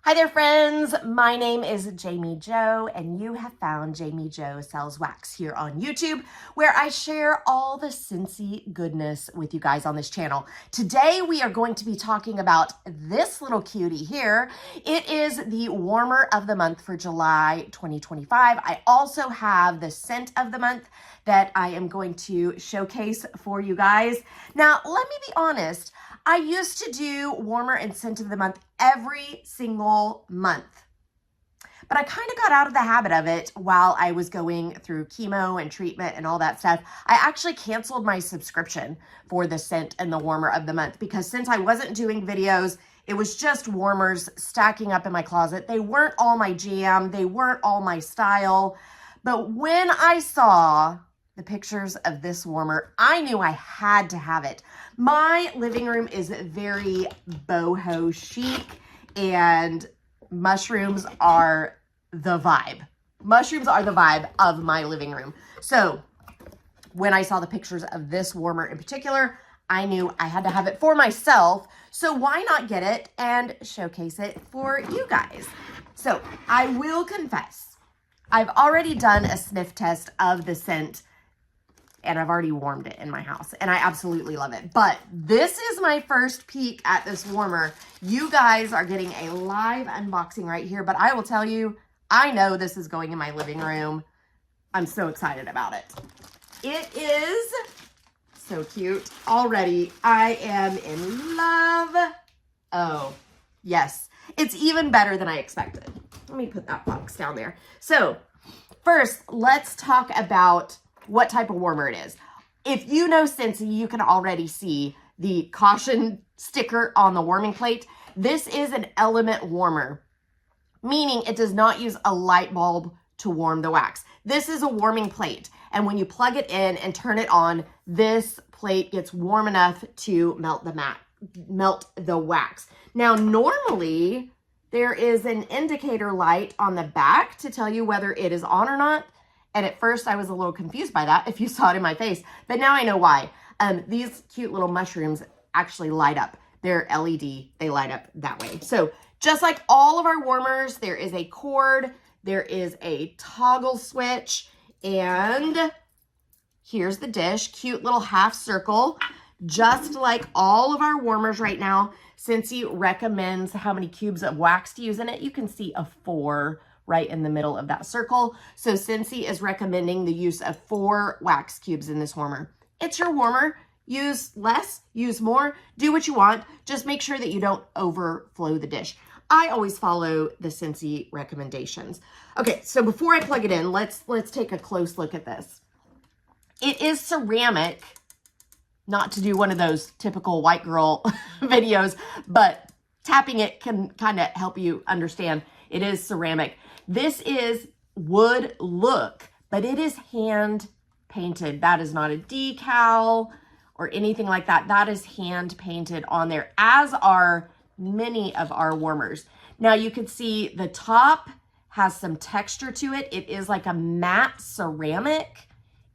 Hi there, friends. My name is Jami Jo, and you have found Jami Jo Sells Wax here on YouTube, where I share all the Scentsy goodness with you guys on this channel. Today, we are going to be talking about this little cutie here. It is the warmer of the month for July 2025. I also have the scent of the month that I am going to showcase for you guys. Now, let me be honest. I used to do warmer and scent of the month every single month, but I kind of got out of the habit of it while I was going through chemo and treatment and all that stuff. I actually canceled my subscription for the scent and the warmer of the month because since I wasn't doing videos, it was just warmers stacking up in my closet. They weren't all my jam. They weren't all my style. But when I saw the pictures of this warmer, I knew I had to have it. My living room is very boho chic, and mushrooms are the vibe. Mushrooms are the vibe of my living room. So when I saw the pictures of this warmer in particular, I knew I had to have it for myself. So why not get it and showcase it for you guys? So I will confess, I've already done a sniff test of the scent and I've already warmed it in my house, and I absolutely love it. But this is my first peek at this warmer. You guys are getting a live unboxing right here, but I will tell you, I know this is going in my living room. I'm so excited about it. It is so cute. Already, I am in love. Oh, yes. It's even better than I expected. Let me put that box down there. So, first, let's talk about what type of warmer it is. If you know Scentsy, you can already see the caution sticker on the warming plate. This is an element warmer, meaning it does not use a light bulb to warm the wax. This is a warming plate, and when you plug it in and turn it on, this plate gets warm enough to melt the wax. Now, normally, there is an indicator light on the back to tell you whether it is on or not. And at first I was a little confused by that if you saw it in my face, but now I know why. These cute little mushrooms actually light up. They're LED, they light up that way. So just like all of our warmers, there is a cord, there is a toggle switch, and here's the dish, cute little half circle. Just like all of our warmers right now, Scentsy recommends how many cubes of wax to use in it. You can see a 4 right in the middle of that circle. So Scentsy is recommending the use of 4 wax cubes in this warmer. It's your warmer. Use less, use more, do what you want. Just make sure that you don't overflow the dish. I always follow the Scentsy recommendations. Okay, so before I plug it in, let's take a close look at this. It is ceramic, not to do one of those typical white girl videos, but tapping it can kind of help you understand. It is ceramic. This is wood look, but it is hand painted. That is not a decal or anything like that. That is hand painted on there, as are many of our warmers. Now you can see the top has some texture to it. It is like a matte ceramic.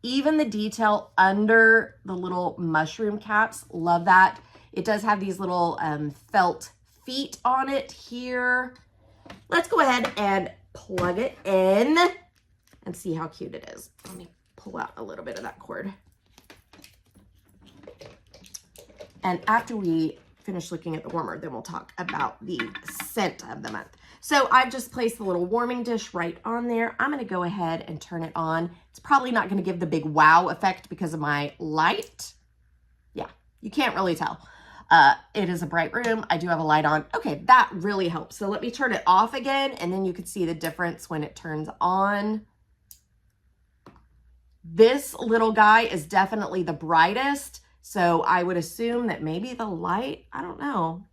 Even the detail under the little mushroom caps, love that. It does have these little felt feet on it here. Let's go ahead and plug it in and see how cute it is. Let me pull out a little bit of that cord. And after we finish looking at the warmer, then we'll talk about the scent of the month. So I've just placed the little warming dish right on there. I'm going to go ahead and turn it on. It's probably not going to give the big wow effect because of my light. Yeah, you can't really tell. It is a bright room. I do have a light on. Okay, that really helps. So let me turn it off again, and then you can see the difference when it turns on. This little guy is definitely the brightest. So I would assume that maybe the light, I don't know.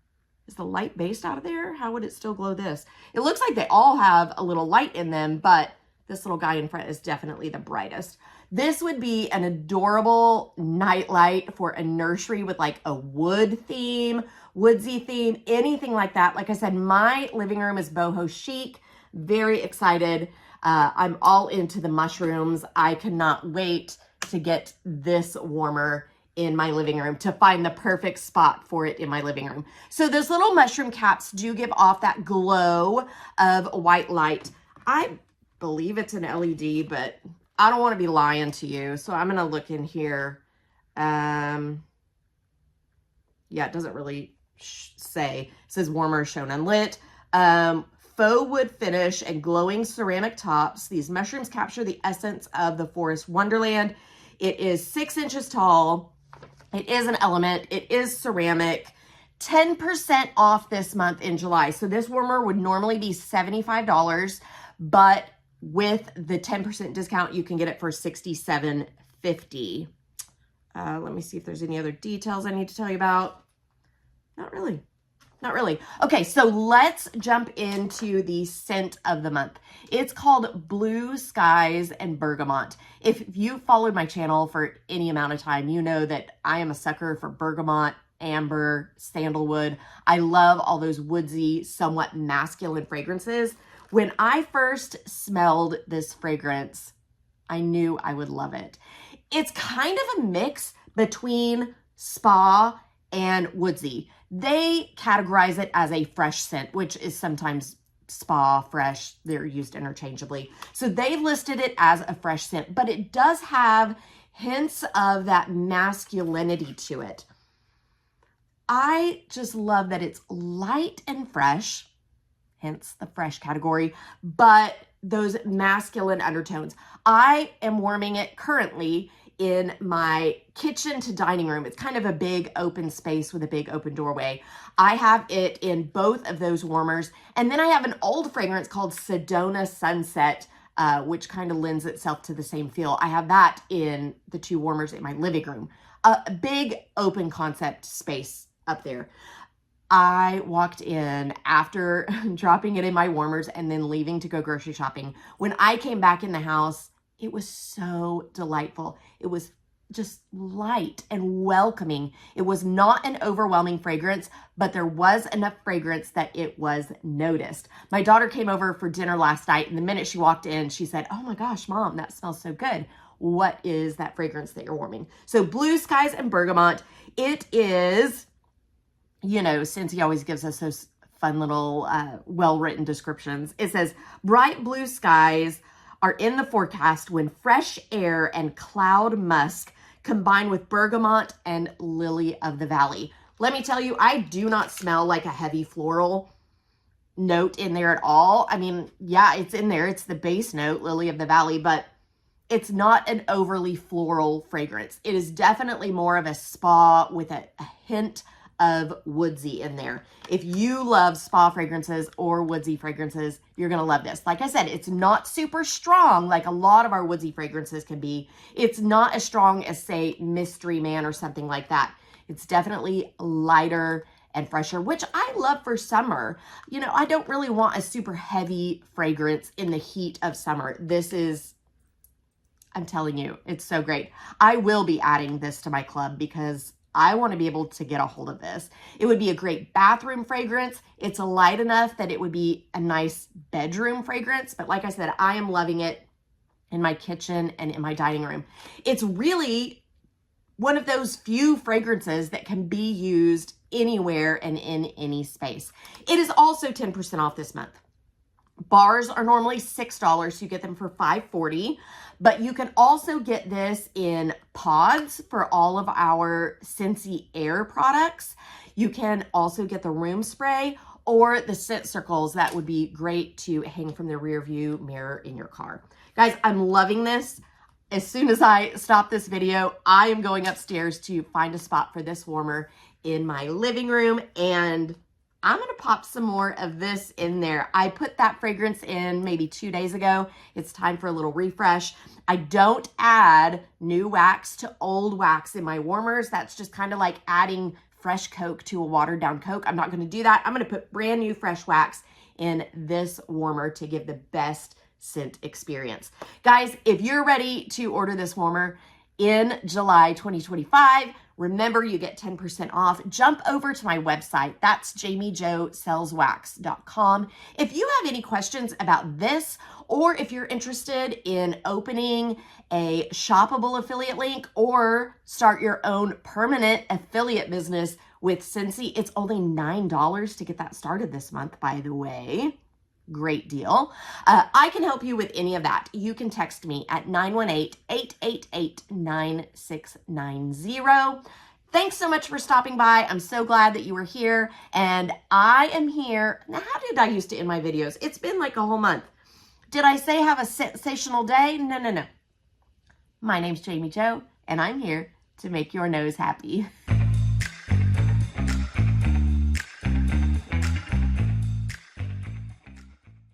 Is the light based out of there? How would it still glow this? It looks like they all have a little light in them, but this little guy in front is definitely the brightest. This would be an adorable night light for a nursery with like a wood theme, woodsy theme, anything like that. Like I said, my living room is boho chic. Very excited. I'm all into the mushrooms. I cannot wait to get this warmer in my living room to find the perfect spot for it in my living room. So those little mushroom caps do give off that glow of white light. I believe it's an LED, but I don't want to be lying to you. So I'm going to look in here. Yeah, it doesn't really say. It says warmer shown unlit. Faux wood finish and glowing ceramic tops. These mushrooms capture the essence of the forest wonderland. It is 6 inches tall. It is an element. It is ceramic. 10% off this month in July. So this warmer would normally be $75, but with the 10% discount, you can get it for $67.50. Let me see if there's any other details I need to tell you about. Not really. Not really. Okay, so let's jump into the scent of the month. It's called Blue Skies and Bergamot. If you followed my channel for any amount of time, you know that I am a sucker for bergamot, amber, sandalwood. I love all those woodsy, somewhat masculine fragrances. When I first smelled this fragrance, I knew I would love it. It's kind of a mix between spa and woodsy. They categorize it as a fresh scent, which is sometimes spa, fresh. They're used interchangeably. So they've listed it as a fresh scent, but it does have hints of that masculinity to it. I just love that it's light and fresh, hence the fresh category, but those masculine undertones. I am warming it currently in my kitchen to dining room. It's kind of a big open space with a big open doorway. I have it in both of those warmers. And then I have an old fragrance called Sedona Sunset, which kind of lends itself to the same feel. I have that in the 2 warmers in my living room. A big open concept space up there. I walked in after dropping it in my warmers and then leaving to go grocery shopping. When I came back in the house, it was so delightful. It was just light and welcoming. It was not an overwhelming fragrance, but there was enough fragrance that it was noticed. My daughter came over for dinner last night, and the minute she walked in, she said, "Oh my gosh, Mom, that smells so good. What is that fragrance that you're warming?" So Blue Skies and Bergamot. It is, you know, Scentsy always gives us those fun little well-written descriptions. It says, bright blue skies are in the forecast when fresh air and cloud musk combine with bergamot and lily of the valley. Let me tell you, I do not smell like a heavy floral note in there at all. I mean, yeah, it's in there. It's the base note, lily of the valley, but it's not an overly floral fragrance. It is definitely more of a spa with a hint of woodsy in there. If you love spa fragrances or woodsy fragrances, you're going to love this. Like I said, it's not super strong like a lot of our woodsy fragrances can be. It's not as strong as, say, Mystery Man or something like that. It's definitely lighter and fresher, which I love for summer. You know, I don't really want a super heavy fragrance in the heat of summer. This is, I'm telling you, it's so great. I will be adding this to my club because I want to be able to get a hold of this. It would be a great bathroom fragrance. It's light enough that it would be a nice bedroom fragrance. But like I said, I am loving it in my kitchen and in my dining room. It's really one of those few fragrances that can be used anywhere and in any space. It is also 10% off this month. Bars are normally $6, so you get them for $5.40, but you can also get this in pods for all of our Scentsy Air products. You can also get the room spray or the scent circles. That would be great to hang from the rear view mirror in your car. Guys, I'm loving this. As soon as I stop this video, I am going upstairs to find a spot for this warmer in my living room, and I'm going to pop some more of this in there. I put that fragrance in maybe 2 days ago. It's time for a little refresh. I don't add new wax to old wax in my warmers. That's just kind of like adding fresh Coke to a watered down Coke. I'm not going to do that. I'm going to put brand new fresh wax in this warmer to give the best scent experience. Guys, if you're ready to order this warmer, in July 2025. Remember, you get 10% off. Jump over to my website. That's JamiJoSellsWax.com. If you have any questions about this, or if you're interested in opening a shoppable affiliate link or start your own permanent affiliate business with Scentsy, it's only $9 to get that started this month, by the way. Great deal. I can help you with any of that. You can text me at 918-888-9690. Thanks so much for stopping by. I'm so glad that you were here, and I am here. Now, how did I used to end my videos? It's been like a whole month. Did I say have a sensational day? No. My name's Jami Jo, and I'm here to make your nose happy.